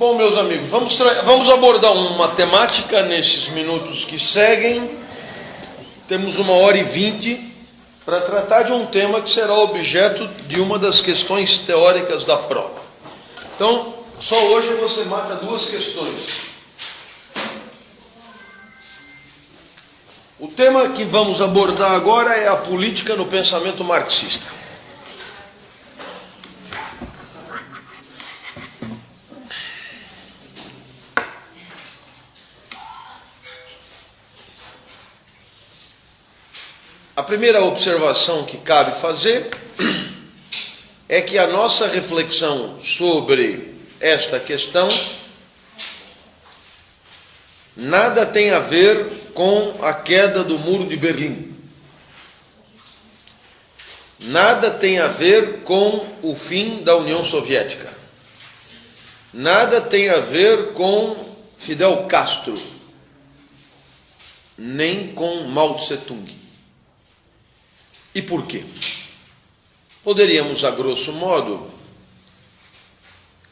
Bom, meus amigos, vamos abordar uma temática nesses minutos que seguem. Temos 1h20 para tratar de um tema que será objeto de uma das questões teóricas da prova. Então, só hoje você mata duas questões. O tema que vamos abordar agora é a política no pensamento marxista. A primeira observação que cabe fazer é que a nossa reflexão sobre esta questão nada tem a ver com a queda do Muro de Berlim. Nada tem a ver com o fim da União Soviética. Nada tem a ver com Fidel Castro, nem com Mao Tse-tung. E por quê? Poderíamos, a grosso modo,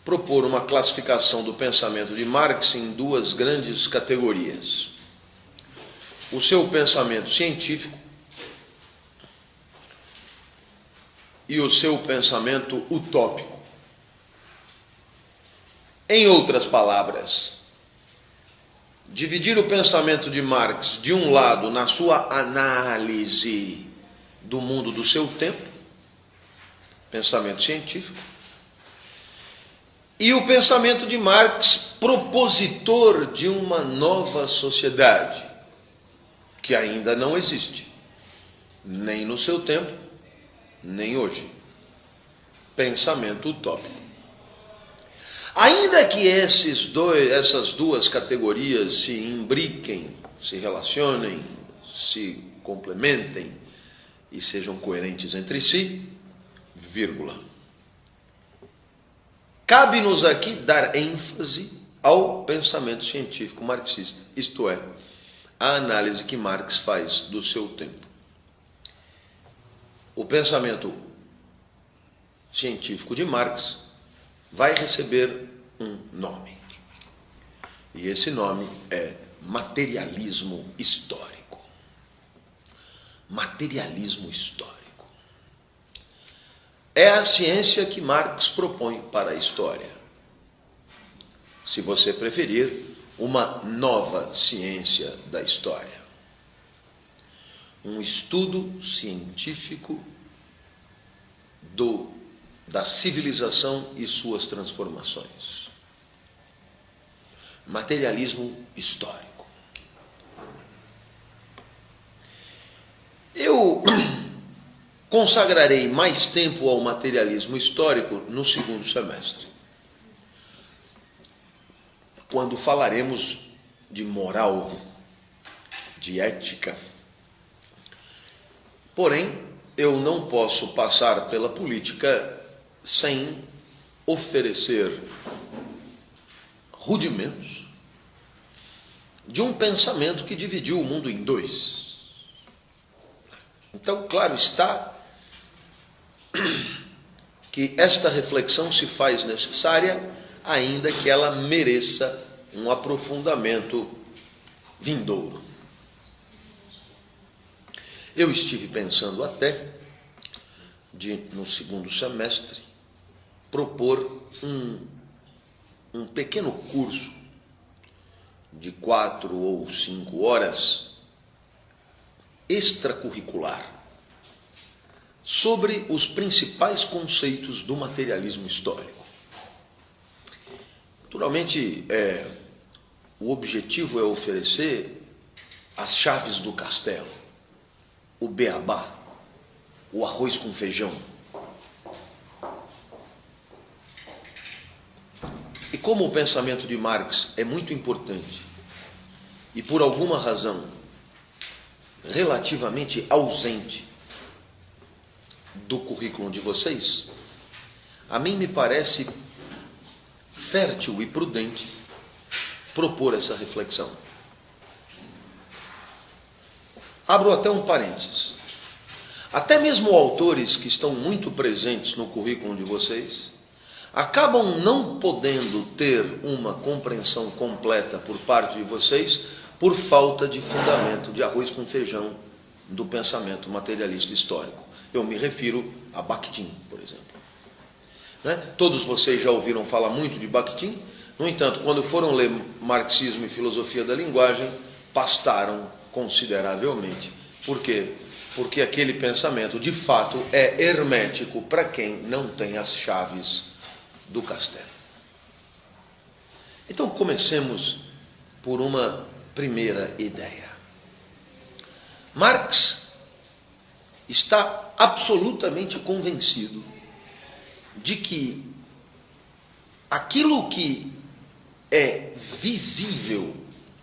propor uma classificação do pensamento de Marx em duas grandes categorias. O seu pensamento científico e o seu pensamento utópico. Em outras palavras, dividir o pensamento de Marx, de um lado, na sua análise do mundo do seu tempo, pensamento científico, e o pensamento de Marx propositor de uma nova sociedade, que ainda não existe, nem no seu tempo, nem hoje. Pensamento utópico. Ainda que essas duas categorias se imbriquem, se relacionem, se complementem, e sejam coerentes entre si, vírgula. Cabe-nos aqui dar ênfase ao pensamento científico marxista, isto é, a análise que Marx faz do seu tempo. O pensamento científico de Marx vai receber um nome. E esse nome é materialismo histórico. Materialismo histórico. É a ciência que Marx propõe para a história. Se você preferir, uma nova ciência da história. Um estudo científico da civilização e suas transformações. Materialismo histórico. Eu consagrarei mais tempo ao materialismo histórico no segundo semestre, quando falaremos de moral, de ética. Porém, eu não posso passar pela política sem oferecer rudimentos de um pensamento que dividiu o mundo em dois. Então, claro está que esta reflexão se faz necessária, ainda que ela mereça um aprofundamento vindouro. Eu estive pensando até no segundo semestre, propor um pequeno curso de 4 ou 5 horas extracurricular sobre os principais conceitos do materialismo histórico. Naturalmente, o objetivo é oferecer as chaves do castelo, o beabá, o arroz com feijão. E como o pensamento de Marx é muito importante e, por alguma razão, relativamente ausente do currículo de vocês, a mim me parece fértil e prudente propor essa reflexão. Abro até um parênteses. Até mesmo autores que estão muito presentes no currículo de vocês acabam não podendo ter uma compreensão completa por parte de vocês por falta de fundamento de arroz com feijão do pensamento materialista histórico. Eu me refiro a Bakhtin, por exemplo. Né? Todos vocês já ouviram falar muito de Bakhtin, no entanto, quando foram ler Marxismo e Filosofia da Linguagem, pastaram consideravelmente. Por quê? Porque aquele pensamento, de fato, é hermético para quem não tem as chaves do castelo. Então, comecemos por uma primeira ideia. Marx está absolutamente convencido de que aquilo que é visível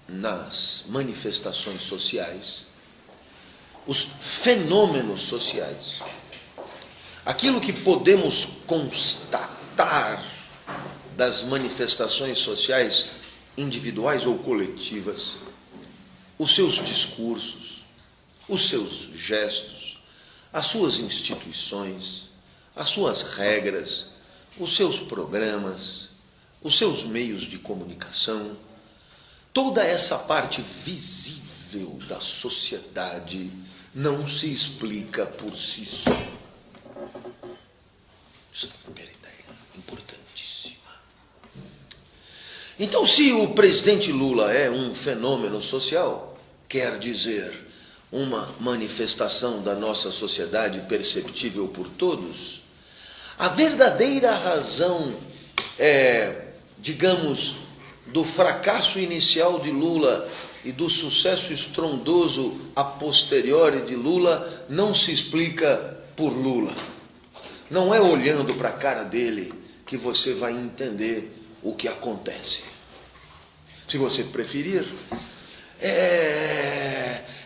nas manifestações sociais, os fenômenos sociais, aquilo que podemos constatar das manifestações sociais individuais ou coletivas, os seus discursos, os seus gestos, as suas instituições, as suas regras, os seus programas, os seus meios de comunicação, toda essa parte visível da sociedade não se explica por si só. Essa é a primeira ideia, importantíssima. Então, se o presidente Lula é um fenômeno social, quer dizer, uma manifestação da nossa sociedade perceptível por todos, a verdadeira razão, digamos, do fracasso inicial de Lula e do sucesso estrondoso a posteriori de Lula não se explica por Lula. Não é olhando para a cara dele que você vai entender o que acontece. Se você preferir,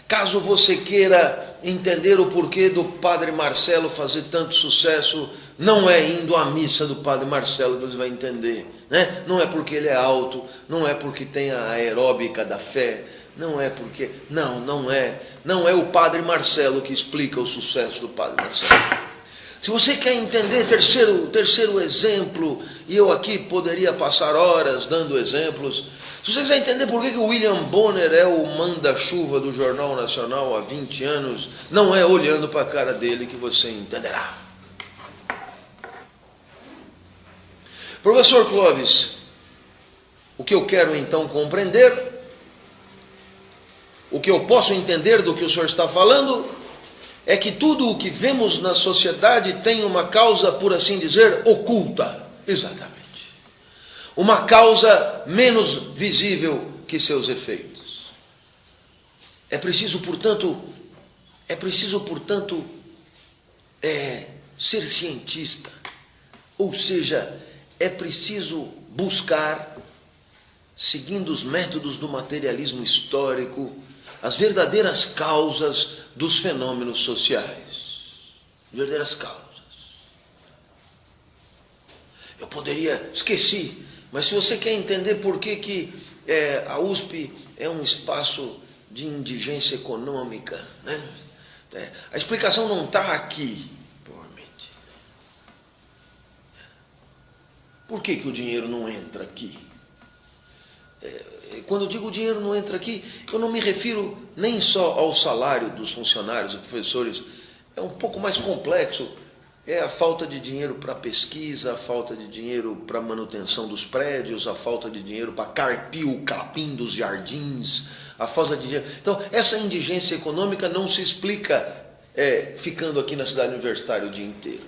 caso você queira entender o porquê do Padre Marcelo fazer tanto sucesso, não é indo à missa do Padre Marcelo que você vai entender, né? Não é porque ele é alto, não é porque tem a aeróbica da fé, não é porque... Não é o Padre Marcelo que explica o sucesso do Padre Marcelo. Se você quer entender, terceiro exemplo, e eu aqui poderia passar horas dando exemplos, se você quiser entender por que o William Bonner é o manda-chuva do Jornal Nacional há 20 anos, não é olhando para a cara dele que você entenderá. Professor Clóvis, o que eu quero então compreender, o que eu posso entender do que o senhor está falando, é que tudo o que vemos na sociedade tem uma causa, por assim dizer, oculta. Exatamente. Uma causa menos visível que seus efeitos. É preciso, portanto, ser cientista. Ou seja, é preciso buscar, seguindo os métodos do materialismo histórico, as verdadeiras causas dos fenômenos sociais. Verdadeiras causas. Eu poderia... Esqueci, mas se você quer entender por que a USP é um espaço de indigência econômica, né? A explicação não está aqui, provavelmente. Por que o dinheiro não entra aqui? Quando eu digo o dinheiro não entra aqui, eu não me refiro nem só ao salário dos funcionários e professores. É um pouco mais complexo. É a falta de dinheiro para pesquisa, a falta de dinheiro para manutenção dos prédios, a falta de dinheiro para carpir o capim dos jardins, a falta de dinheiro... Então, essa indigência econômica não se explica ficando aqui na cidade universitária o dia inteiro.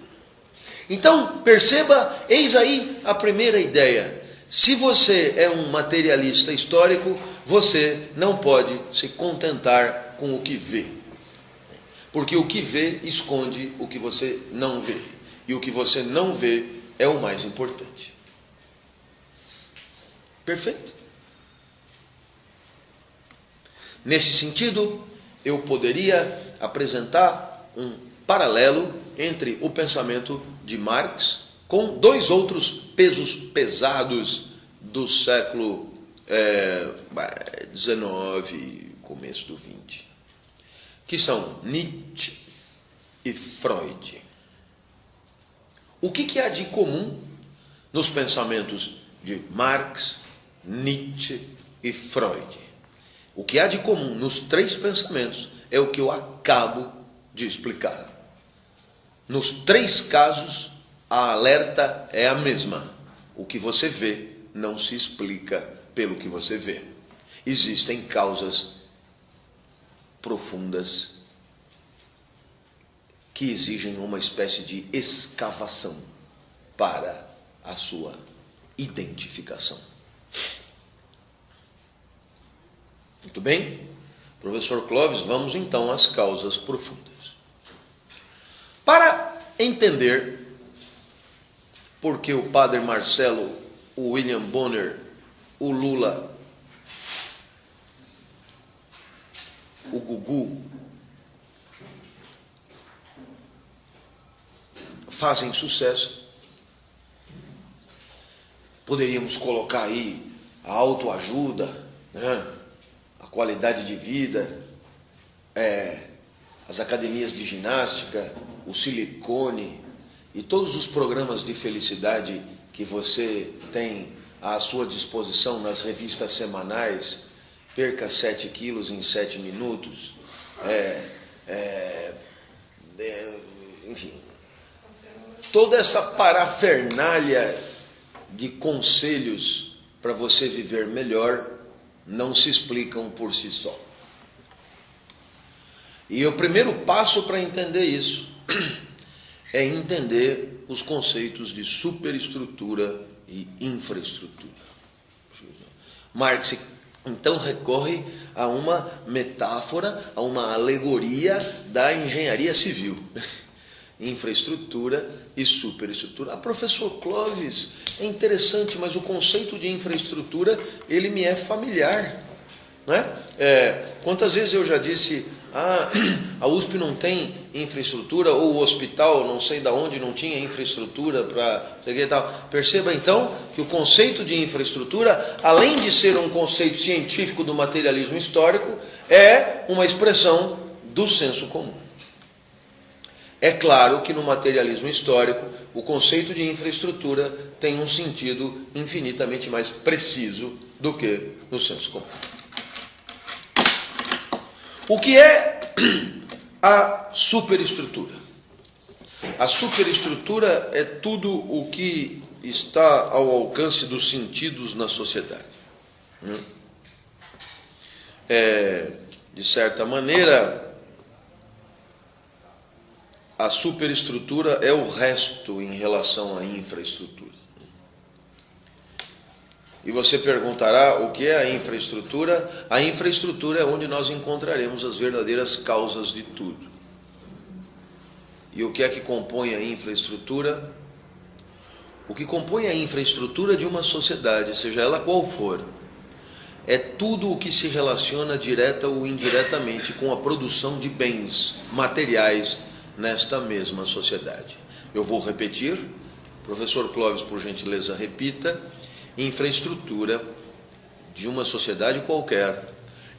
Então, perceba, eis aí a primeira ideia. Se você é um materialista histórico, você não pode se contentar com o que vê. Porque o que vê esconde o que você não vê. E o que você não vê é o mais importante. Perfeito? Nesse sentido, eu poderia apresentar um paralelo entre o pensamento de Marx com dois outros pesos pesados do século XIX, começo do XX, que são Nietzsche e Freud. O que há de comum nos pensamentos de Marx, Nietzsche e Freud. O que há de comum nos três pensamentos é o que eu acabo de explicar. Nos três casos, a alerta é a mesma. O que você vê não se explica pelo que você vê. Existem causas profundas que exigem uma espécie de escavação para a sua identificação. Muito bem? Professor Clóvis, vamos então às causas profundas. Para entender por que o Padre Marcelo, o William Bonner, o Lula, o Gugu fazem sucesso, poderíamos colocar aí a autoajuda, né? A qualidade de vida, as academias de ginástica, o silicone e todos os programas de felicidade que você tem à sua disposição nas revistas semanais. Perca 7 quilos em 7 minutos, enfim, toda essa parafernália de conselhos para você viver melhor não se explicam por si só. E o primeiro passo para entender isso é entender os conceitos de superestrutura e infraestrutura. Marx então recorre a uma metáfora, a uma alegoria da engenharia civil. Infraestrutura e superestrutura. Professor Clóvis, é interessante, mas o conceito de infraestrutura, ele me é familiar, né? Quantas vezes eu já disse, a USP não tem infraestrutura, ou o hospital, não sei de onde, não tinha infraestrutura para... Perceba então que o conceito de infraestrutura, além de ser um conceito científico do materialismo histórico, é uma expressão do senso comum. É claro que no materialismo histórico, o conceito de infraestrutura tem um sentido infinitamente mais preciso do que no senso comum. O que é a superestrutura? A superestrutura é tudo o que está ao alcance dos sentidos na sociedade. De certa maneira, a superestrutura é o resto em relação à infraestrutura. E você perguntará o que é a infraestrutura? A infraestrutura é onde nós encontraremos as verdadeiras causas de tudo. E o que é que compõe a infraestrutura? O que compõe a infraestrutura de uma sociedade, seja ela qual for, é tudo o que se relaciona direta ou indiretamente com a produção de bens materiais nesta mesma sociedade. Eu vou repetir, professor Clóvis, por gentileza, repita. Infraestrutura de uma sociedade qualquer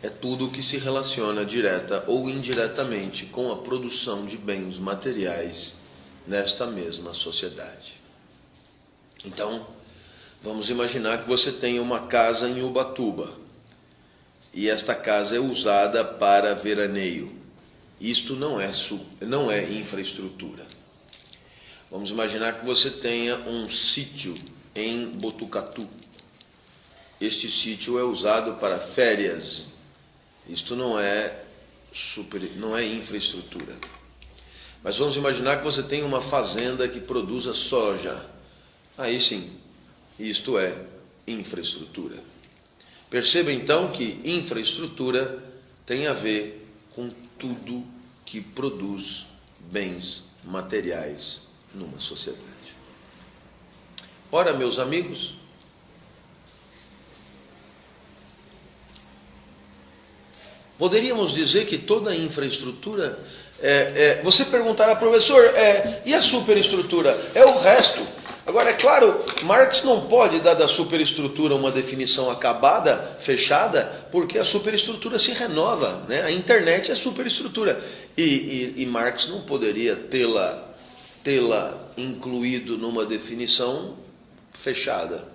é tudo o que se relaciona direta ou indiretamente com a produção de bens materiais nesta mesma sociedade. Então, vamos imaginar que você tem uma casa em Ubatuba e esta casa é usada para veraneio. Isto não é infraestrutura. Vamos imaginar que você tenha um sítio em Botucatu. Este sítio é usado para férias. Isto não é infraestrutura. Mas vamos imaginar que você tem uma fazenda que produza soja. Aí sim, isto é infraestrutura. Perceba então que infraestrutura tem a ver com tudo que produz bens materiais numa sociedade. Ora, meus amigos, poderíamos dizer que toda a infraestrutura... você perguntará, professor, e a superestrutura? É o resto. Agora, é claro, Marx não pode dar da superestrutura uma definição acabada, fechada, porque a superestrutura se renova, né? A internet é superestrutura. E Marx não poderia tê-la incluído numa definição fechada.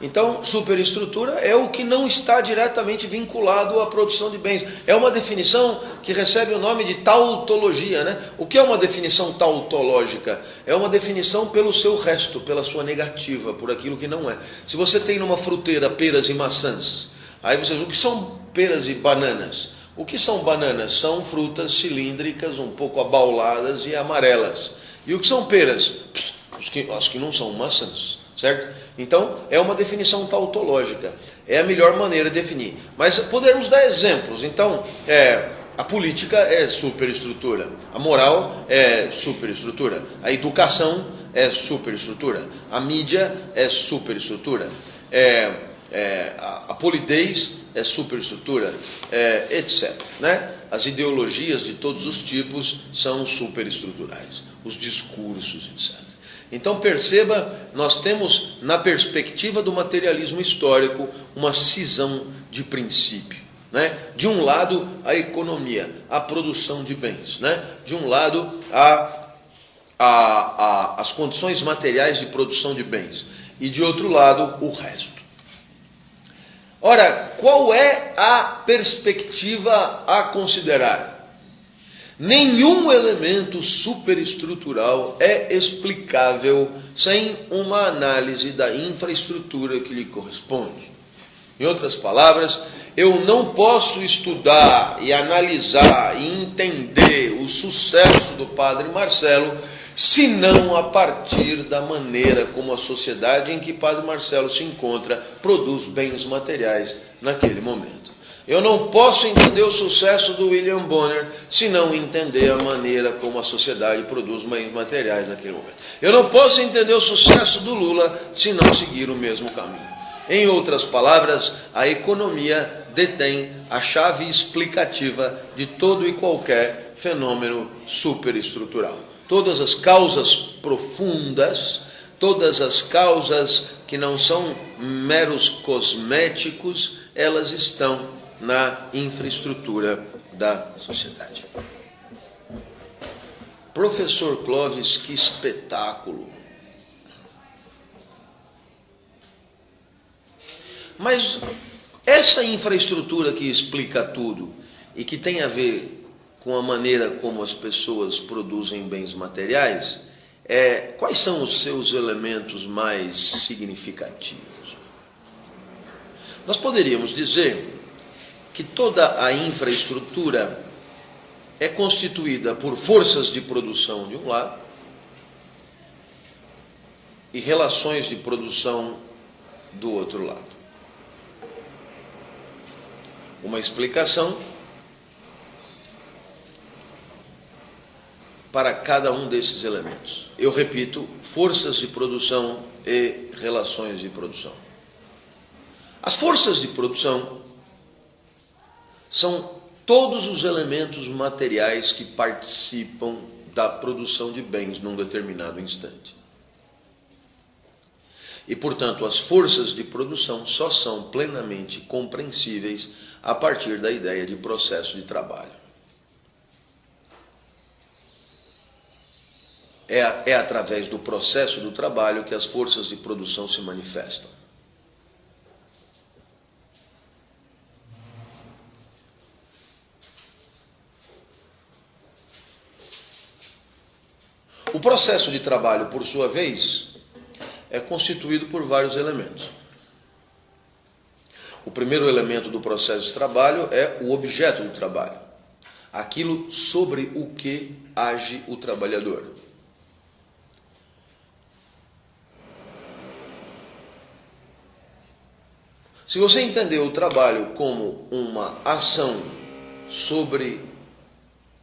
Então, superestrutura é o que não está diretamente vinculado à produção de bens. É uma definição que recebe o nome de tautologia, né? O que é uma definição tautológica? É uma definição pelo seu resto, pela sua negativa, por aquilo que não é. Se você tem numa fruteira peras e maçãs, aí você diz, o que são peras e bananas? O que são bananas? São frutas cilíndricas, um pouco abauladas e amarelas. E o que são peras? As que não são maçãs. Certo? Então, é uma definição tautológica. É a melhor maneira de definir. Mas podemos dar exemplos. Então, a política é superestrutura. A moral é superestrutura. A educação é superestrutura. A mídia é superestrutura. A polidez é superestrutura, etc. Né? As ideologias de todos os tipos são superestruturais. Os discursos, etc. Então perceba, nós temos na perspectiva do materialismo histórico uma cisão de princípio. Né? De um lado a economia, a produção de bens. Né? De um lado as condições materiais de produção de bens. E de outro lado o resto. Ora, qual é a perspectiva a considerar? Nenhum elemento superestrutural é explicável sem uma análise da infraestrutura que lhe corresponde. Em outras palavras, eu não posso estudar e analisar e entender o sucesso do Padre Marcelo senão a partir da maneira como a sociedade em que Padre Marcelo se encontra produz bens materiais naquele momento. Eu não posso entender o sucesso do William Bonner se não entender a maneira como a sociedade produz bens materiais naquele momento. Eu não posso entender o sucesso do Lula se não seguir o mesmo caminho. Em outras palavras, a economia detém a chave explicativa de todo e qualquer fenômeno superestrutural. Todas as causas profundas, todas as causas que não são meros cosméticos, elas estão na infraestrutura da sociedade. Professor Clóvis, que espetáculo! Mas essa infraestrutura que explica tudo e que tem a ver com a maneira como as pessoas produzem bens materiais, quais são os seus elementos mais significativos? Nós poderíamos dizer que toda a infraestrutura é constituída por forças de produção de um lado e relações de produção do outro lado. Uma explicação para cada um desses elementos. Eu repito, forças de produção e relações de produção. As forças de produção são todos os elementos materiais que participam da produção de bens num determinado instante. E, portanto, as forças de produção só são plenamente compreensíveis a partir da ideia de processo de trabalho. É através do processo do trabalho que as forças de produção se manifestam. O processo de trabalho, por sua vez, é constituído por vários elementos. O primeiro elemento do processo de trabalho é o objeto do trabalho, aquilo sobre o que age o trabalhador. Se você entender o trabalho como uma ação sobre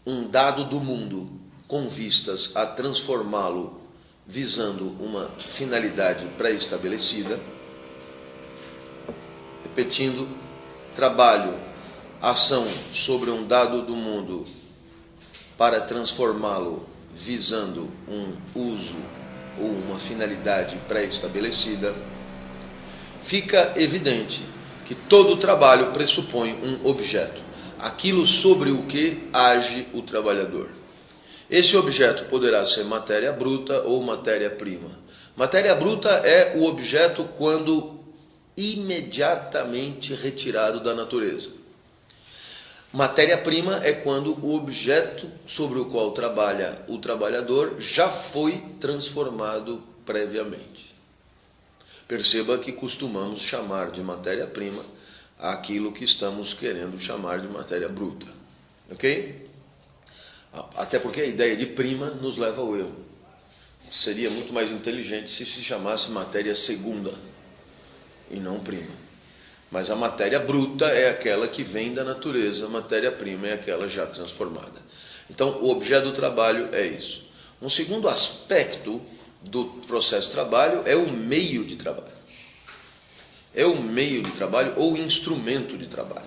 um dado do mundo com vistas a transformá-lo visando uma finalidade pré-estabelecida, repetindo, trabalho, ação sobre um dado do mundo para transformá-lo visando um uso ou uma finalidade pré-estabelecida, fica evidente que todo trabalho pressupõe um objeto, aquilo sobre o que age o trabalhador. Esse objeto poderá ser matéria bruta ou matéria-prima. Matéria bruta é o objeto quando imediatamente retirado da natureza. Matéria-prima é quando o objeto sobre o qual trabalha o trabalhador já foi transformado previamente. Perceba que costumamos chamar de matéria-prima aquilo que estamos querendo chamar de matéria bruta. Ok? Até porque a ideia de prima nos leva ao erro. Seria muito mais inteligente se chamasse matéria segunda e não prima. Mas a matéria bruta é aquela que vem da natureza, a matéria-prima é aquela já transformada. Então, o objeto do trabalho é isso. Um segundo aspecto do processo de trabalho é o meio de trabalho. É o meio de trabalho ou instrumento de trabalho.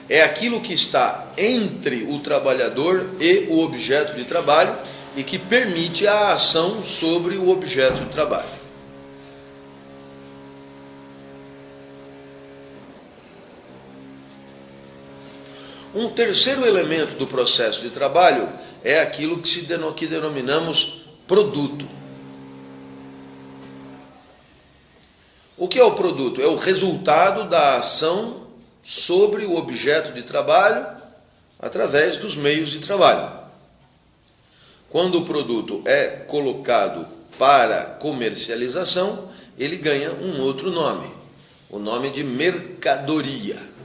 É aquilo que está entre o trabalhador e o objeto de trabalho e que permite a ação sobre o objeto de trabalho. Um terceiro elemento do processo de trabalho é aquilo que denominamos produto. O que é o produto? É o resultado da ação sobre o objeto de trabalho através dos meios de trabalho. Quando o produto é colocado para comercialização, ele ganha um outro nome, o nome de mercadoria.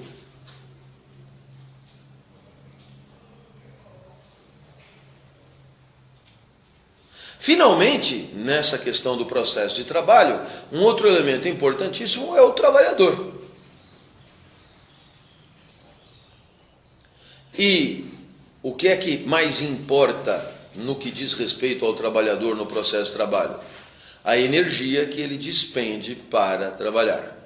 Finalmente, nessa questão do processo de trabalho, um outro elemento importantíssimo é o trabalhador. E o que é que mais importa no que diz respeito ao trabalhador no processo de trabalho? A energia que ele despende para trabalhar.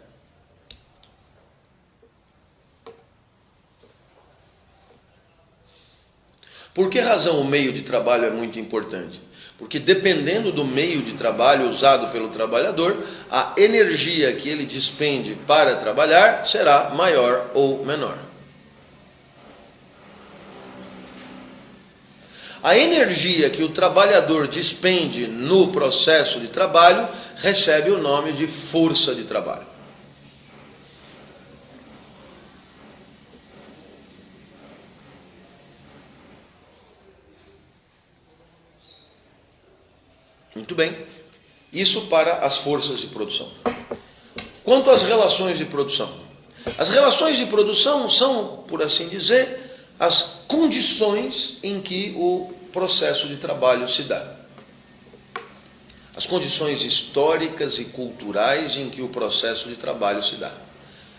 Por que razão o meio de trabalho é muito importante? Porque dependendo do meio de trabalho usado pelo trabalhador, a energia que ele despende para trabalhar será maior ou menor. A energia que o trabalhador despende no processo de trabalho recebe o nome de força de trabalho. Muito bem, isso para as forças de produção. Quanto às relações de produção. As relações de produção são, por assim dizer, as condições em que o processo de trabalho se dá. As condições históricas e culturais em que o processo de trabalho se dá.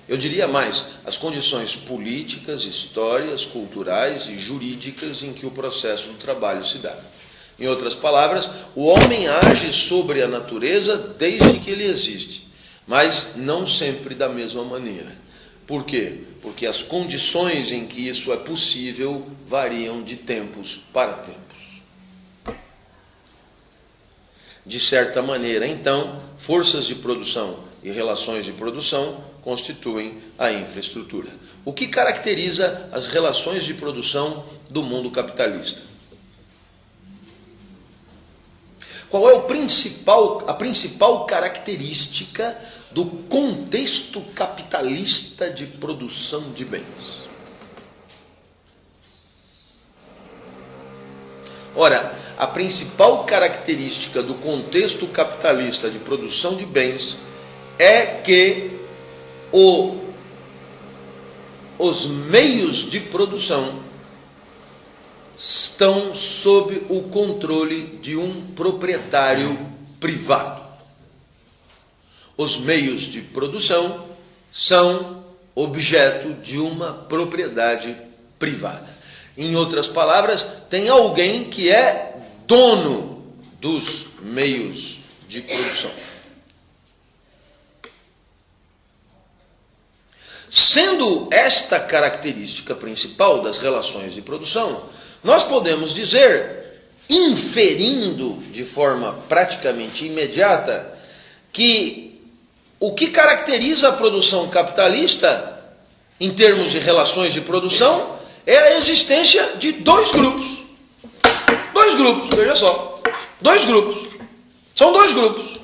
Eu diria mais, as condições políticas, histórias, culturais e jurídicas em que o processo do trabalho se dá. Em outras palavras, o homem age sobre a natureza desde que ele existe, mas não sempre da mesma maneira. Por quê? Porque as condições em que isso é possível variam de tempos para tempos. De certa maneira, então, forças de produção e relações de produção constituem a infraestrutura. O que caracteriza as relações de produção do mundo capitalista? Qual é a principal característica do contexto capitalista de produção de bens? Ora, a principal característica do contexto capitalista de produção de bens é que os meios de produção estão sob o controle de um proprietário privado. Os meios de produção são objeto de uma propriedade privada. Em outras palavras, tem alguém que é dono dos meios de produção. Sendo esta característica principal das relações de produção, nós podemos dizer, inferindo de forma praticamente imediata, que o que caracteriza a produção capitalista, em termos de relações de produção, é a existência de dois grupos. grupos, veja só. 2 grupos. São 2 grupos.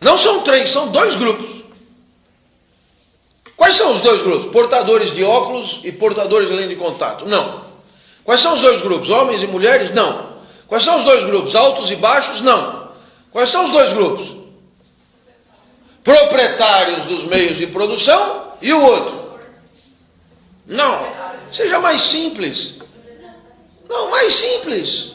Não são 3, são 2 grupos. Quais são os 2 grupos? Portadores de óculos e portadores de lente de contato? Não. Quais são os 2 grupos? Homens e mulheres? Não. Quais são os 2 grupos? Altos e baixos? Não. Quais são os 2 grupos? Proprietários dos meios de produção e o outro? Não. Seja mais simples. Não, mais simples.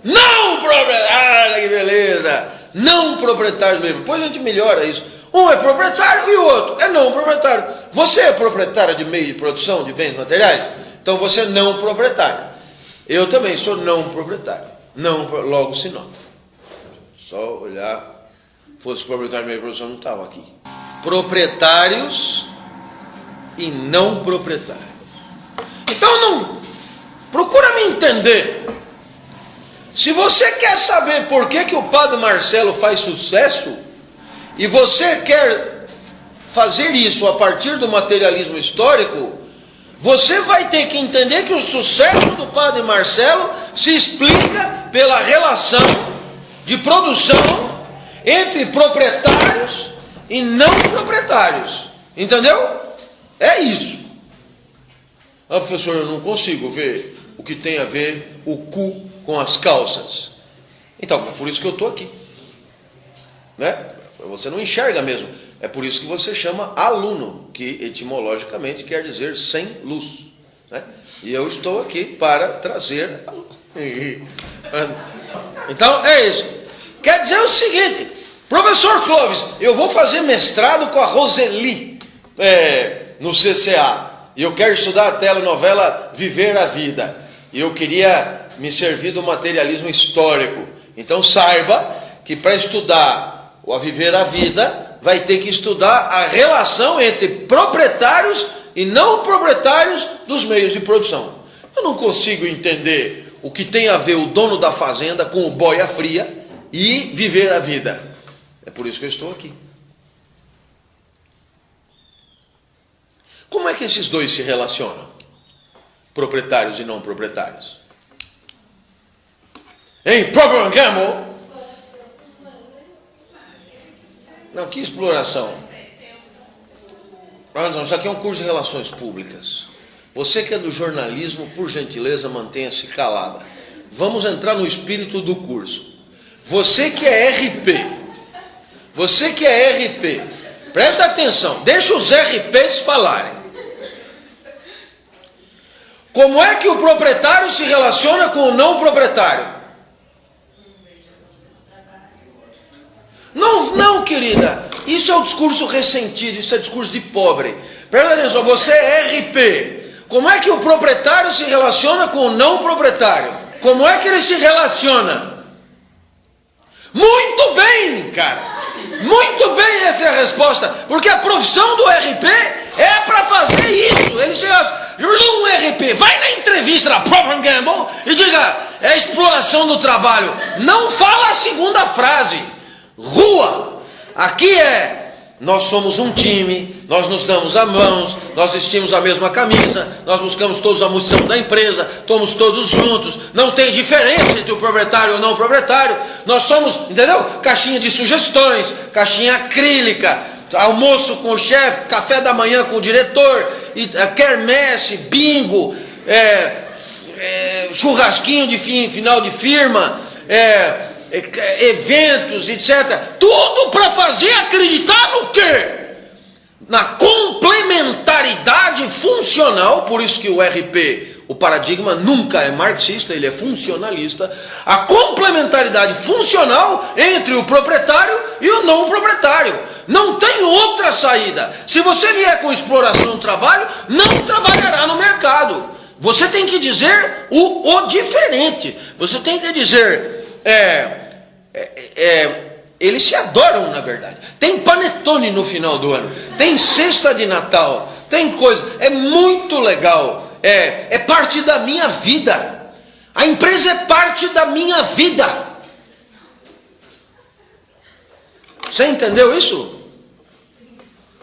Não proprietário, que beleza. Não proprietários mesmo. Depois a gente melhora isso. Um é proprietário e o outro é não proprietário. Você é proprietário de meio de produção de bens materiais? Então você é não proprietário. Eu também sou não proprietário. Não, logo se nota. Só olhar. Fosse proprietário de meio de produção, não estava aqui. Proprietários e não proprietários. Então não. Procura me entender. Se você quer saber por que o Padre Marcelo faz sucesso, e você quer fazer isso a partir do materialismo histórico, você vai ter que entender que o sucesso do Padre Marcelo se explica pela relação de produção entre proprietários e não proprietários. Entendeu? É isso. Ah, professor, eu não consigo ver o que tem a ver o cu com as calças. Então, é por isso que eu estou aqui. Né? Você não enxerga mesmo. É por isso que você chama aluno, que etimologicamente quer dizer sem luz. Né? E eu estou aqui para trazer a luz. Então, é isso. Quer dizer o seguinte, professor Clóvis, eu vou fazer mestrado com a Roseli no CCA. E eu quero estudar a telenovela Viver a Vida. E eu queria me servir do materialismo histórico. Então saiba que para estudar o A Viver a Vida, vai ter que estudar a relação entre proprietários e não proprietários dos meios de produção. Eu não consigo entender o que tem a ver o dono da fazenda com o boia fria e viver a vida. É por isso que eu estou aqui. Como é que esses dois se relacionam? Proprietários e não proprietários. Em Procter & Gamble. Não, que exploração. Anderson, isso aqui é um curso de relações públicas. Você que é do jornalismo, por gentileza, mantenha-se calada. Vamos entrar no espírito do curso. Você que é RP. Você que é RP. Presta atenção, deixa os RPs falarem. Como é que o proprietário se relaciona com o não proprietário? Não, querida. Isso é um discurso ressentido, isso é discurso de pobre. Presta atenção, você é RP. Como é que o proprietário se relaciona com o não proprietário? Como é que ele se relaciona? Muito bem, cara. Muito bem, essa é a resposta. Porque a profissão do RP é para fazer isso. Ele chega... Um RP, vai na entrevista da Procter & Gamble e diga, é exploração do trabalho. Não fala a segunda frase. Rua. Aqui nós somos um time, nós nos damos as mãos, nós vestimos a mesma camisa, nós buscamos todos a missão da empresa, estamos todos juntos, não tem diferença entre o proprietário e o não proprietário. Nós somos, entendeu? Caixinha de sugestões, caixinha acrílica, almoço com o chefe, café da manhã com o diretor, quermesse, bingo, churrasquinho de final de firma, eventos, etc. Tudo para fazer acreditar no quê? Na complementaridade funcional. Por isso que o RP, o paradigma nunca é marxista, ele é funcionalista. A complementaridade funcional entre o proprietário e o não proprietário. Não tem outra saída. Se você vier com exploração do trabalho, não trabalhará no mercado. Você tem que dizer o diferente. Você tem que dizer... eles se adoram, na verdade. Tem panetone no final do ano. Tem cesta de Natal. Tem coisa. É muito legal. É parte da minha vida. A empresa é parte da minha vida. Você entendeu isso?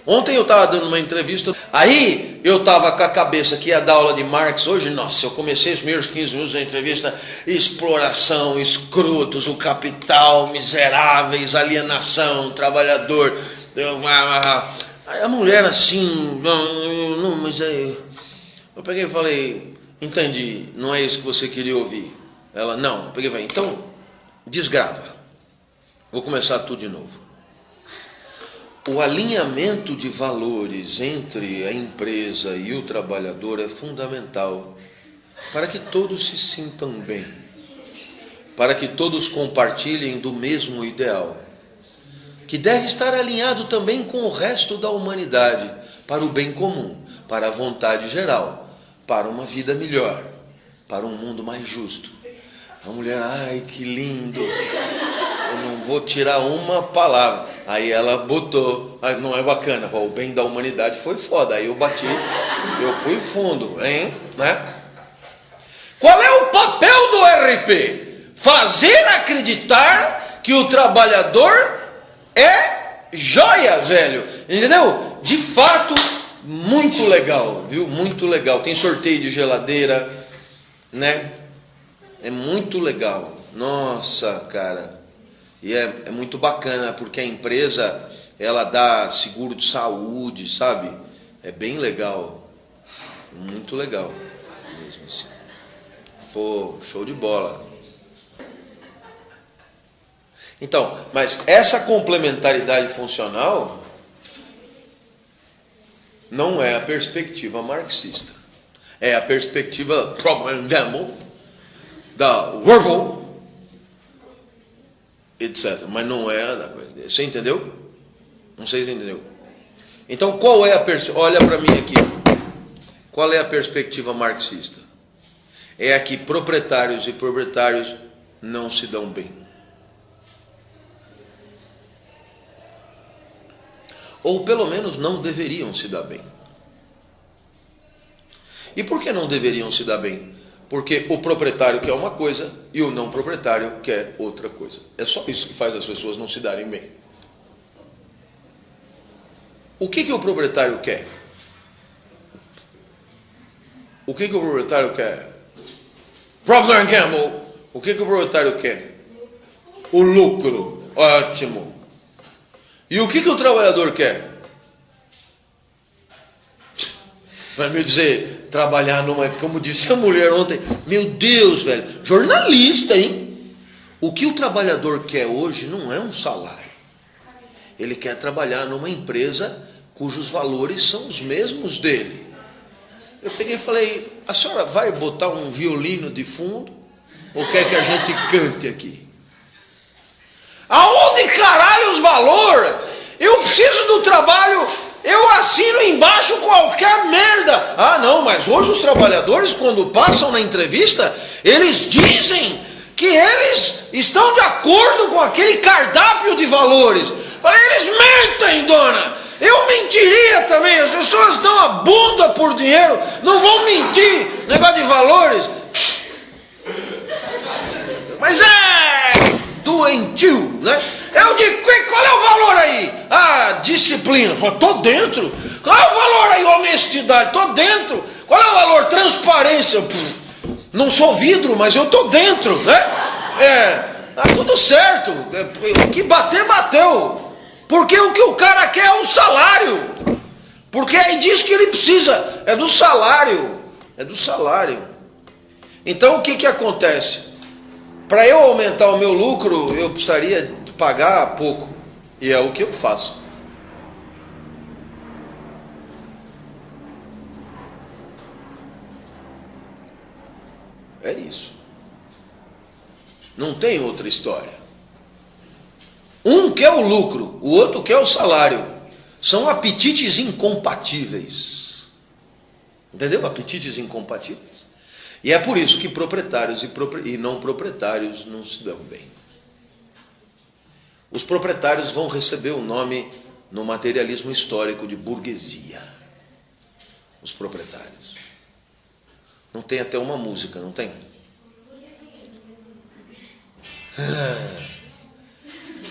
Ontem eu estava dando uma entrevista, aí eu estava com a cabeça que ia dar aula de Marx hoje. Nossa, eu comecei os primeiros 15 minutos da entrevista, exploração, escrotos, o capital, miseráveis, alienação, trabalhador. Aí a mulher assim, não, mas aí... Eu peguei e falei, entendi, não é isso que você queria ouvir. Ela, não. Eu peguei e falei, então, desgrava. Vou começar tudo de novo. O alinhamento de valores entre a empresa e o trabalhador é fundamental para que todos se sintam bem, para que todos compartilhem do mesmo ideal, que deve estar alinhado também com o resto da humanidade, para o bem comum, para a vontade geral, para uma vida melhor, para um mundo mais justo. A mulher, ai que lindo, eu não vou tirar uma palavra. Aí ela botou, não é bacana, o bem da humanidade foi foda. Aí eu bati, eu fui fundo, hein? Né? Qual é o papel do RP? Fazer acreditar que o trabalhador é joia, velho. Entendeu? De fato, muito legal, viu? Muito legal. Tem sorteio de geladeira, né? É muito legal. Nossa, cara. E é muito bacana, porque a empresa, ela dá seguro de saúde, sabe? É bem legal. Muito legal. Mesmo assim. Pô, show de bola. Então, mas essa complementaridade funcional não é a perspectiva marxista. É a perspectiva Procter & Gamble, da Whirlpool, etc. Mas não é da coisa. Você entendeu? Não sei se entendeu. Então, qual é a olha para mim aqui. Qual é a perspectiva marxista? É a que proprietários e proprietários não se dão bem. Ou pelo menos não deveriam se dar bem. E por que não deveriam se dar bem? Porque o proprietário quer uma coisa e o não proprietário quer outra coisa. É só isso que faz as pessoas não se darem bem. O que o proprietário quer? O que o proprietário quer? Procter & Gamble. O que o proprietário quer? O lucro. Ótimo. E o que o trabalhador quer? Vai me dizer, trabalhar numa, como disse a mulher ontem, meu Deus, velho, jornalista, hein? O que o trabalhador quer hoje não é um salário. Ele quer trabalhar numa empresa cujos valores são os mesmos dele. Eu peguei e falei, a senhora vai botar um violino de fundo? Ou quer que a gente cante aqui? Aonde caralho os valores? Eu preciso do trabalho, eu assino embaixo qualquer merda. Ah não, mas hoje os trabalhadores quando passam na entrevista, eles dizem que eles estão de acordo com aquele cardápio de valores. Falei, eles mentem, dona. Eu mentiria também, as pessoas dão a bunda por dinheiro, não vão mentir, negócio de valores. Mas é doentio, né? Eu digo, qual é o valor aí? Ah, disciplina. Tô dentro. Qual é o valor aí? Honestidade. Tô dentro. Qual é o valor? Transparência. Não sou vidro, mas eu tô dentro, né? Tá tudo certo. O que bater, bateu. Porque o que o cara quer é um salário. Porque aí diz que ele precisa. É do salário. É do salário. Então o que acontece? Para eu aumentar o meu lucro, eu precisaria pagar pouco. E é o que eu faço. É isso. Não tem outra história. Um quer o lucro, o outro quer o salário. São apetites incompatíveis. Entendeu? Apetites incompatíveis. E é por isso que proprietários e não proprietários não se dão bem. Os proprietários vão receber o nome no materialismo histórico de burguesia. Os proprietários. Não tem até uma música, não tem?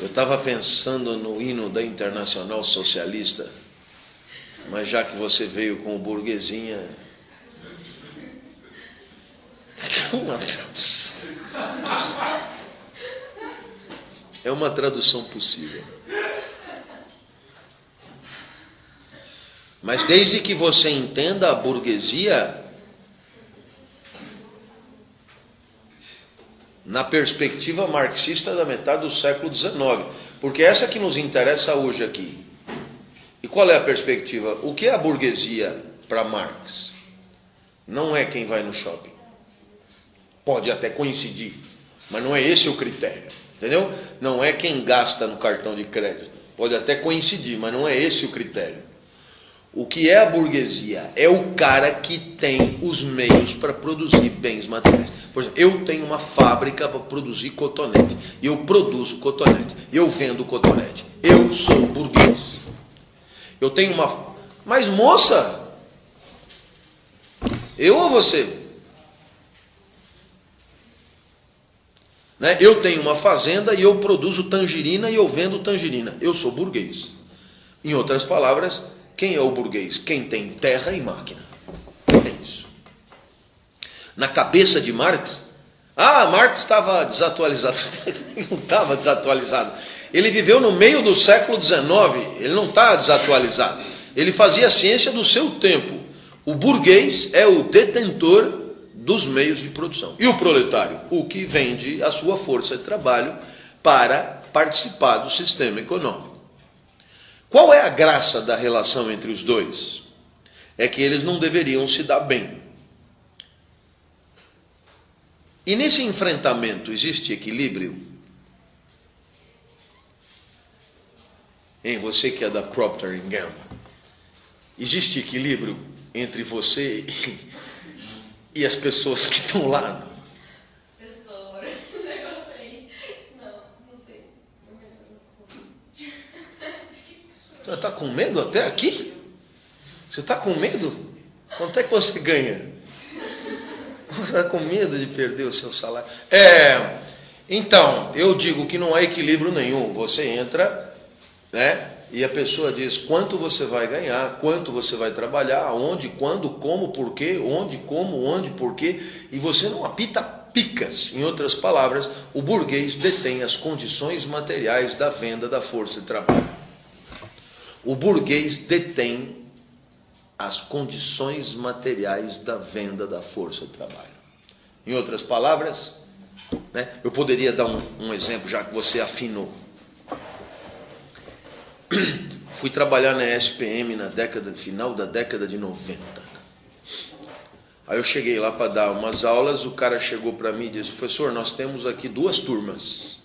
Eu estava pensando no hino da Internacional Socialista. Mas já que você veio com o burguesinha, é uma tradução possível. Mas desde que você entenda a burguesia na perspectiva marxista da metade do século XIX, porque essa que nos interessa hoje aqui. E qual é a perspectiva? O que é a burguesia para Marx? Não é quem vai no shopping. Pode até coincidir, mas não é esse o critério, entendeu? Não é quem gasta no cartão de crédito. Pode até coincidir, mas não é esse o critério. O que é a burguesia? É o cara que tem os meios para produzir bens materiais. Por exemplo, eu tenho uma fábrica para produzir cotonete. Eu produzo cotonete. Eu vendo cotonete. Eu sou burguês. Eu tenho uma... Mas moça, eu ou você? Né? Eu tenho uma fazenda e eu produzo tangerina e eu vendo tangerina. Eu sou burguês. Em outras palavras, quem é o burguês? Quem tem terra e máquina. É isso. Na cabeça de Marx, Marx estava desatualizado. Ele não estava desatualizado. Ele viveu no meio do século XIX, ele não está desatualizado. Ele fazia a ciência do seu tempo. O burguês é o detentor dos meios de produção. E o proletário? O que vende a sua força de trabalho para participar do sistema econômico. Qual é a graça da relação entre os dois? É que eles não deveriam se dar bem. E nesse enfrentamento existe equilíbrio? Em você que é da Procter & Gamble, existe equilíbrio entre você e as pessoas que estão lá? Professor, esse negócio aí, não sei. Você está com medo até aqui? Você está com medo? Quanto é que você ganha? Você está com medo de perder o seu salário? Então, eu digo que não há equilíbrio nenhum. Você entra, né? E a pessoa diz quanto você vai ganhar, quanto você vai trabalhar, onde, quando, como, porquê, onde, como, onde, porquê, e você não apita picas. Em outras palavras, o burguês detém as condições materiais da venda da força de trabalho. O burguês detém as condições materiais da venda da força de trabalho. Em outras palavras, né, eu poderia dar um exemplo, já que você afinou. Fui trabalhar na SPM final da década de 90. Aí eu cheguei lá para dar umas aulas, o cara chegou para mim e disse: professor, nós temos aqui 2 turmas.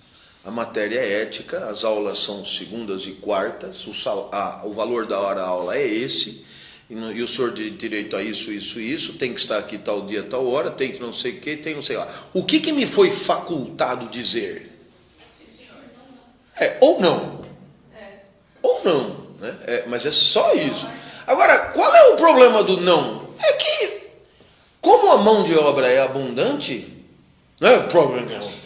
A matéria é ética, as aulas são segundas e quartas, o valor da hora-aula é esse, e o senhor tem direito a isso, tem que estar aqui tal dia, tal hora, tem que não sei o que, tem não sei lá. O que me foi facultado dizer? Ou não. Ou não, né? Mas é só isso. Agora, qual é o problema do não? É que, como a mão de obra é abundante, não é o problema.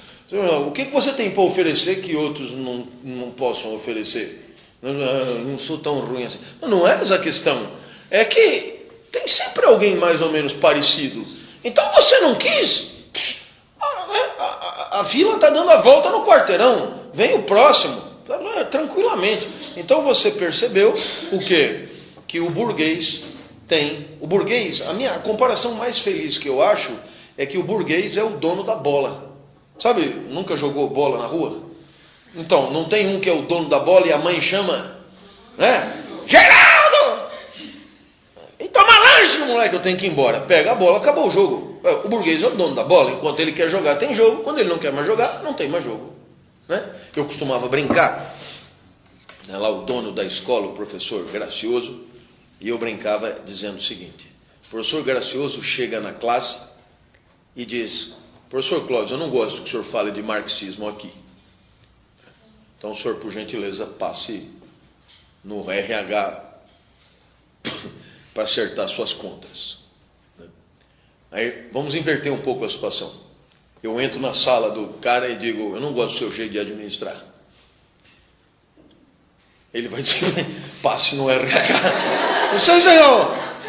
O que você tem para oferecer que outros não possam oferecer? Não sou tão ruim assim. Não é essa questão. É que tem sempre alguém mais ou menos parecido. Então você não quis. A vila está dando a volta no quarteirão. Vem o próximo. Tranquilamente. Então você percebeu o quê? Que o burguês tem... O burguês, a comparação mais feliz que eu acho é que o burguês é o dono da bola. Sabe, nunca jogou bola na rua? Então, não tem um que é o dono da bola e a mãe chama, né? Geraldo! E toma lanche, moleque, eu tenho que ir embora. Pega a bola, acabou o jogo. O burguês é o dono da bola. Enquanto ele quer jogar, tem jogo. Quando ele não quer mais jogar, não tem mais jogo. Né? Eu costumava brincar. Lá o dono da escola, o professor Gracioso, e eu brincava dizendo o seguinte: o professor Gracioso chega na classe e diz: professor Clóvis, eu não gosto que o senhor fale de marxismo aqui. Então o senhor, por gentileza, passe no RH para acertar suas contas. Aí vamos inverter um pouco a situação. Eu entro na sala do cara e digo: eu não gosto do seu jeito de administrar. Ele vai dizer: passe no RH.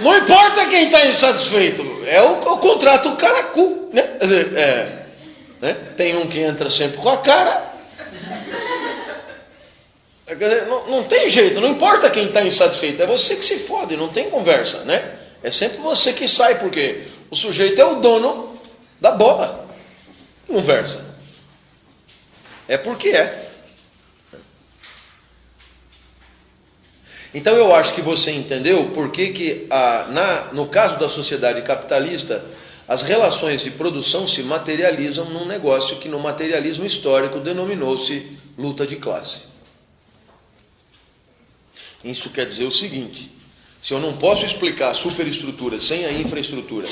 Não importa quem está insatisfeito, é o contrato caracu, né? Quer dizer, né? Tem um que entra sempre com a cara. Quer dizer, não tem jeito, não importa quem está insatisfeito, é você que se fode, não tem conversa, né? É sempre você que sai, porque o sujeito é o dono da bola. Conversa. É porque é. Então eu acho que você entendeu por que no caso da sociedade capitalista, as relações de produção se materializam num negócio que no materialismo histórico denominou-se luta de classe. Isso quer dizer o seguinte: se eu não posso explicar a superestrutura sem a infraestrutura,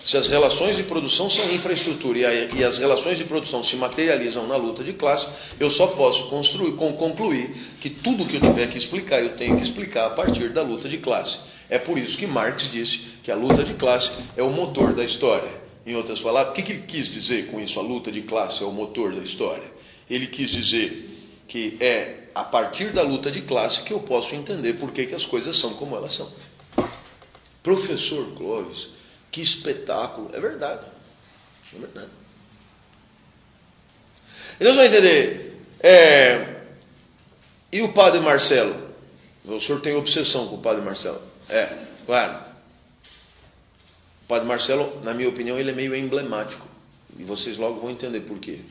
se as relações de produção são infraestrutura e as relações de produção se materializam na luta de classe, eu só posso concluir que tudo que eu tiver que explicar, eu tenho que explicar a partir da luta de classe. É por isso que Marx disse que a luta de classe é o motor da história. Em outras palavras, o que ele quis dizer com isso? A luta de classe é o motor da história. Ele quis dizer que é a partir da luta de classe que eu posso entender por que as coisas são como elas são. Professor Clóvis, que espetáculo. É verdade. É verdade. Eles vão entender. E o padre Marcelo? O senhor tem obsessão com o padre Marcelo? Claro. O padre Marcelo, na minha opinião, ele é meio emblemático. E vocês logo vão entender por quê.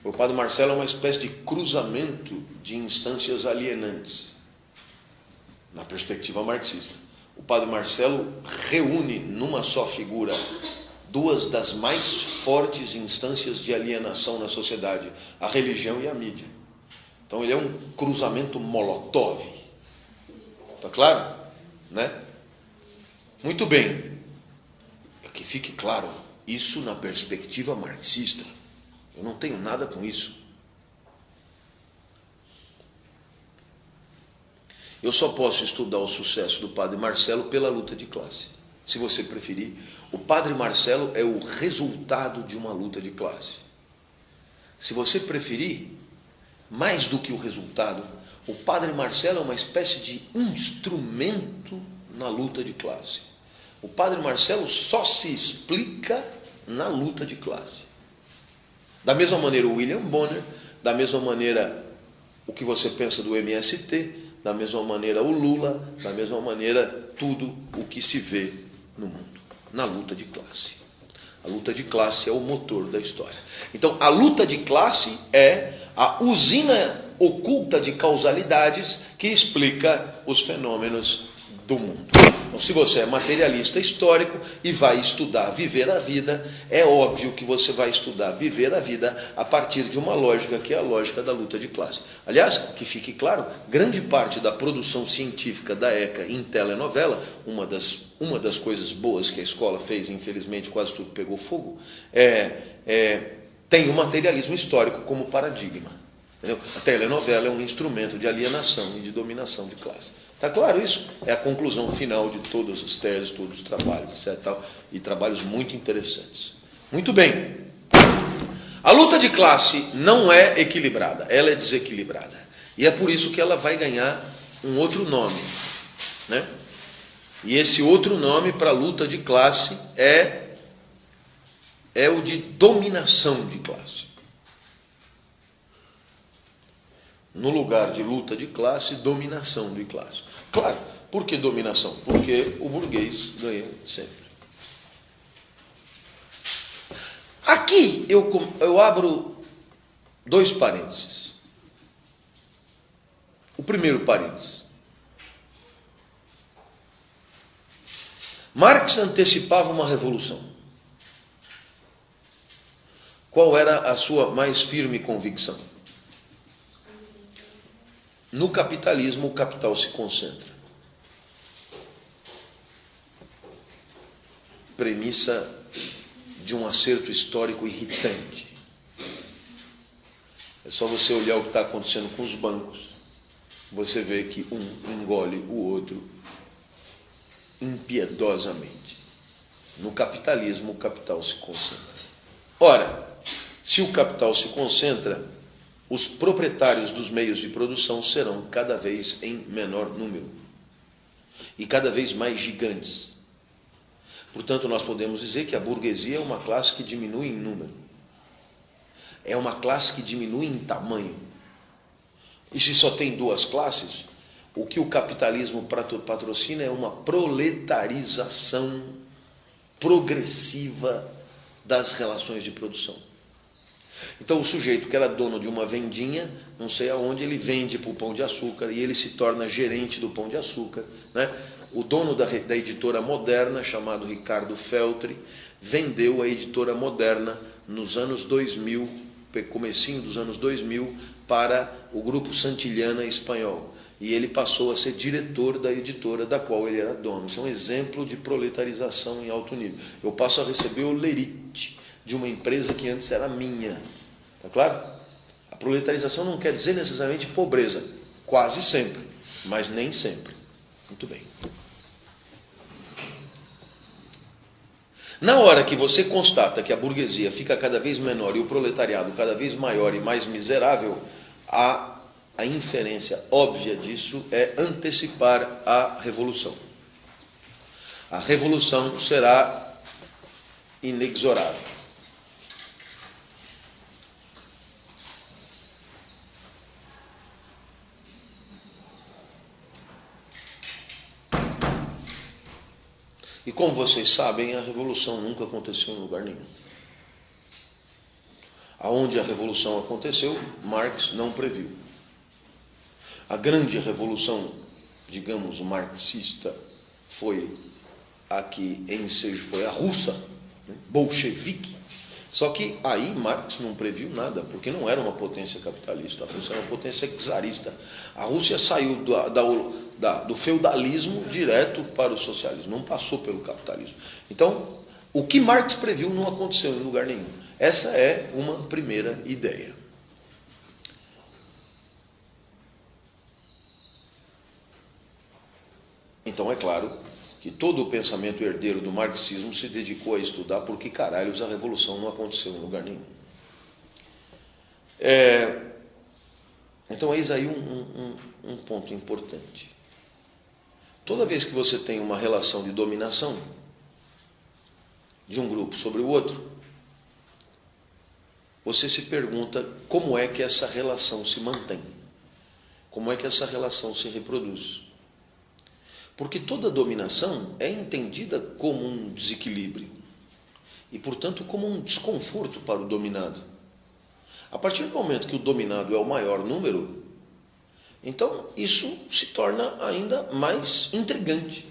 O padre Marcelo é uma espécie de cruzamento de instâncias alienantes, na perspectiva marxista. O padre Marcelo reúne numa só figura duas das mais fortes instâncias de alienação na sociedade, a religião e a mídia. Então ele é um cruzamento Molotov. Está claro? Né? Muito bem. Que fique claro, isso na perspectiva marxista. Eu não tenho nada com isso. Eu só posso estudar o sucesso do padre Marcelo pela luta de classe. Se você preferir, o padre Marcelo é o resultado de uma luta de classe. Se você preferir, mais do que o resultado, o padre Marcelo é uma espécie de instrumento na luta de classe. O padre Marcelo só se explica na luta de classe. Da mesma maneira o William Bonner, da mesma maneira o que você pensa do MST, da mesma maneira o Lula, da mesma maneira tudo o que se vê no mundo, na luta de classe. A luta de classe é o motor da história. Então, a luta de classe é a usina oculta de causalidades que explica os fenômenos do mundo. Então, se você é materialista histórico e vai estudar viver a vida, é óbvio que você vai estudar viver a vida a partir de uma lógica que é a lógica da luta de classe. Aliás, que fique claro, grande parte da produção científica da ECA em telenovela, uma das coisas boas que a escola fez, infelizmente quase tudo pegou fogo, tem o materialismo histórico como paradigma. Entendeu? A telenovela é um instrumento de alienação e de dominação de classe. Está claro isso? É a conclusão final de todas as teses, todos os trabalhos, etc. E trabalhos muito interessantes. Muito bem. A luta de classe não é equilibrada, ela é desequilibrada. E é por isso que ela vai ganhar um outro nome. Né? E esse outro nome para a luta de classe é o de dominação de classe. No lugar de luta de classe, dominação de classe. Claro, por que dominação? Porque o burguês ganha sempre. Aqui eu abro dois parênteses. O primeiro parênteses. Marx antecipava uma revolução. Qual era a sua mais firme convicção? No capitalismo, o capital se concentra. Premissa de um acerto histórico irritante. É só você olhar o que está acontecendo com os bancos. Você vê que um engole o outro impiedosamente. No capitalismo, o capital se concentra. Ora, se o capital se concentra, os proprietários dos meios de produção serão cada vez em menor número. e cada vez mais gigantes. Portanto, nós podemos dizer que a burguesia é uma classe que diminui em número. É uma classe que diminui em tamanho. E se só tem duas classes, o que o capitalismo patrocina é uma proletarização progressiva das relações de produção. Então o sujeito que era dono de uma vendinha, não sei aonde, ele vende para o Pão de Açúcar e ele se torna gerente do Pão de Açúcar, né? O dono da editora Moderna, chamado Ricardo Feltri, vendeu a editora Moderna nos anos 2000, comecinho dos anos 2000, para o grupo Santillana espanhol. E ele passou a ser diretor da editora da qual ele era dono. Isso é um exemplo de proletarização em alto nível. Eu passo a receber o lerite de uma empresa que antes era minha. Está claro? A proletarização não quer dizer necessariamente pobreza. Quase sempre, mas nem sempre. Muito bem. Na hora que você constata que a burguesia fica cada vez menor e o proletariado cada vez maior e mais miserável, a inferência óbvia disso é antecipar a revolução. A revolução será inexorável. E como vocês sabem, a revolução nunca aconteceu em lugar nenhum. Aonde a revolução aconteceu, Marx não previu. A grande revolução, digamos, marxista, foi a que ensejou, foi a russa, né? Bolchevique. Só que aí Marx não previu nada, porque não era uma potência capitalista, a Rússia era uma potência czarista. A Rússia saiu do feudalismo direto para o socialismo, não passou pelo capitalismo. Então, o que Marx previu não aconteceu em lugar nenhum. Essa é uma primeira ideia. Então é claro que todo o pensamento herdeiro do marxismo se dedicou a estudar por que caralhos a revolução não aconteceu em lugar nenhum. Então eis aí um ponto importante. Toda vez que você tem uma relação de dominação de um grupo sobre o outro, você se pergunta como é que essa relação se mantém, como é que essa relação se reproduz. Porque toda dominação é entendida como um desequilíbrio e, portanto, como um desconforto para o dominado. A partir do momento que o dominado é o maior número, então isso se torna ainda mais intrigante.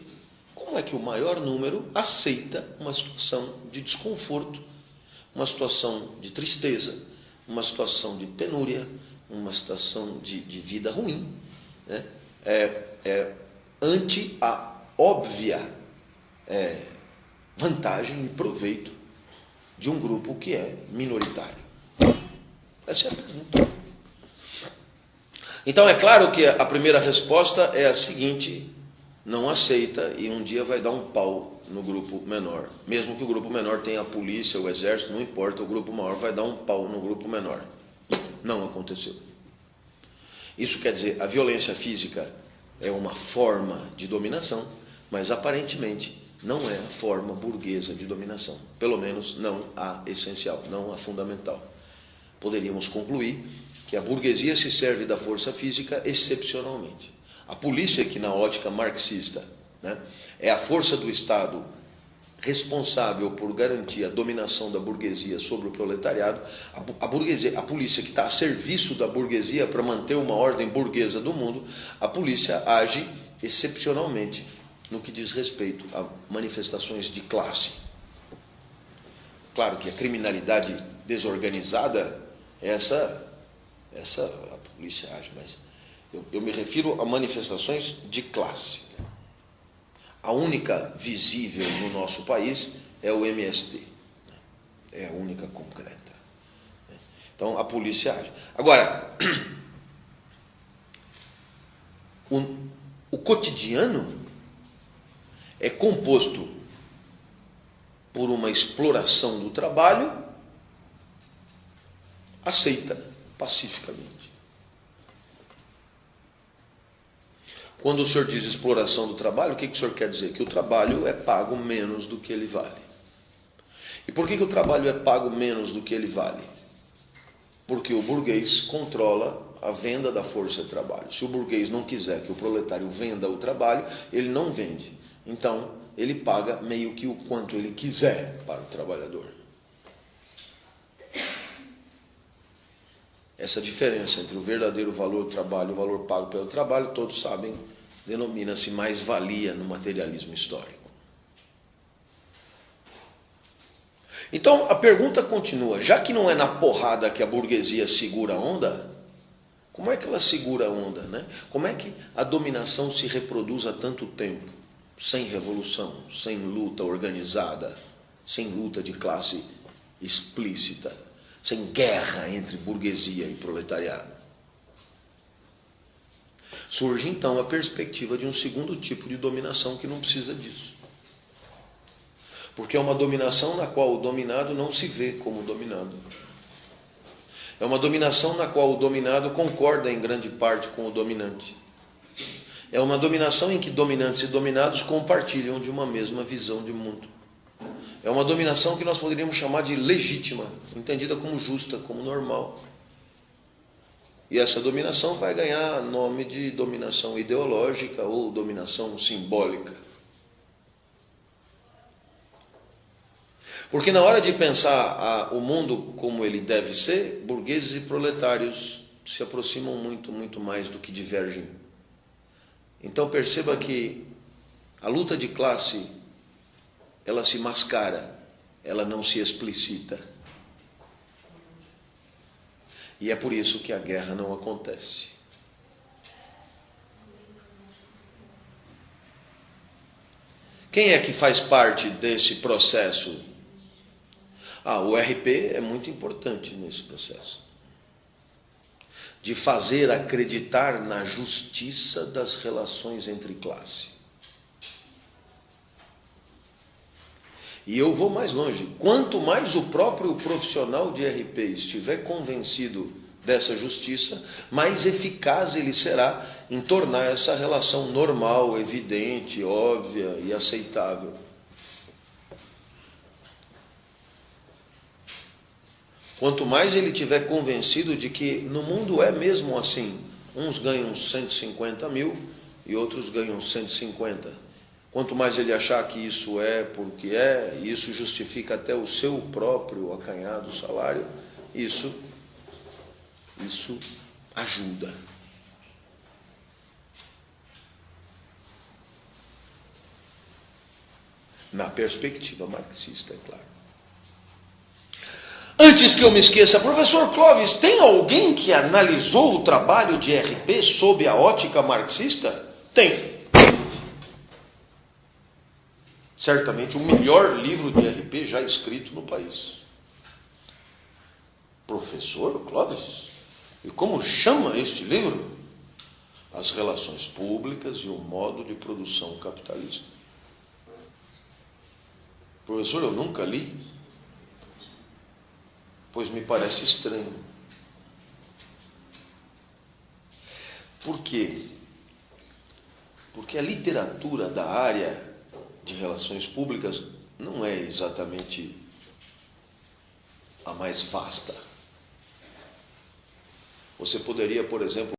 Como é que o maior número aceita uma situação de desconforto, uma situação de tristeza, uma situação de penúria, uma situação de vida ruim, né? Ante a óbvia vantagem e proveito de um grupo que é minoritário? Essa é a pergunta. Então é claro que a primeira resposta é a seguinte: não aceita e um dia vai dar um pau no grupo menor. Mesmo que o grupo menor tenha a polícia, o exército, não importa, o grupo maior vai dar um pau no grupo menor. Não aconteceu. Isso quer dizer, a violência física é uma forma de dominação, mas aparentemente não é a forma burguesa de dominação. Pelo menos não a essencial, não a fundamental. Poderíamos concluir que a burguesia se serve da força física excepcionalmente. A polícia, que na ótica marxista, né, é a força do Estado responsável por garantir a dominação da burguesia sobre o proletariado, a polícia que está a serviço da burguesia para manter uma ordem burguesa do mundo, a polícia age excepcionalmente no que diz respeito a manifestações de classe. Claro que a criminalidade desorganizada, essa a polícia age, mas eu me refiro a manifestações de classe. A única visível no nosso país é o MST. É a única concreta. Então, a polícia age. Agora, o cotidiano é composto por uma exploração do trabalho aceita pacificamente. Quando o senhor diz exploração do trabalho, o que o senhor quer dizer? Que o trabalho é pago menos do que ele vale. E por que o trabalho é pago menos do que ele vale? Porque o burguês controla a venda da força de trabalho. Se o burguês não quiser que o proletário venda o trabalho, ele não vende. Então, ele paga meio que o quanto ele quiser para o trabalhador. Essa diferença entre o verdadeiro valor do trabalho e o valor pago pelo trabalho, todos sabem, denomina-se mais-valia no materialismo histórico. Então, a pergunta continua, já que não é na porrada que a burguesia segura a onda, como é que ela segura a onda, né? Como é que a dominação se reproduz há tanto tempo, sem revolução, sem luta organizada, sem luta de classe explícita, sem guerra entre burguesia e proletariado? Surge então a perspectiva de um segundo tipo de dominação que não precisa disso. Porque é uma dominação na qual o dominado não se vê como dominado. É uma dominação na qual o dominado concorda em grande parte com o dominante. É uma dominação em que dominantes e dominados compartilham de uma mesma visão de mundo. É uma dominação que nós poderíamos chamar de legítima, entendida como justa, como normal. E essa dominação vai ganhar nome de dominação ideológica ou dominação simbólica. Porque na hora de pensar o mundo como ele deve ser, burgueses e proletários se aproximam muito, muito mais do que divergem. Então perceba que a luta de classe, ela se mascara, ela não se explicita. E é por isso que a guerra não acontece. Quem é que faz parte desse processo? O RP é muito importante nesse processo. De fazer acreditar na justiça das relações entre classe. E eu vou mais longe. Quanto mais o próprio profissional de RP estiver convencido dessa justiça, mais eficaz ele será em tornar essa relação normal, evidente, óbvia e aceitável. Quanto mais ele estiver convencido de que no mundo é mesmo assim, uns ganham 150 mil e outros ganham 150. Quanto mais ele achar que isso é porque é, e isso justifica até o seu próprio acanhado salário, isso ajuda. Na perspectiva marxista, é claro. Antes que eu me esqueça, professor Clóvis, tem alguém que analisou o trabalho de RP sob a ótica marxista? Tem. Certamente o melhor livro de RP já escrito no país. Professor Clóvis? E como chama este livro? As relações públicas e o modo de produção capitalista. Professor, eu nunca li. Pois me parece estranho. Por quê? Porque a literatura da área de relações públicas não é exatamente a mais vasta. Você poderia, por exemplo,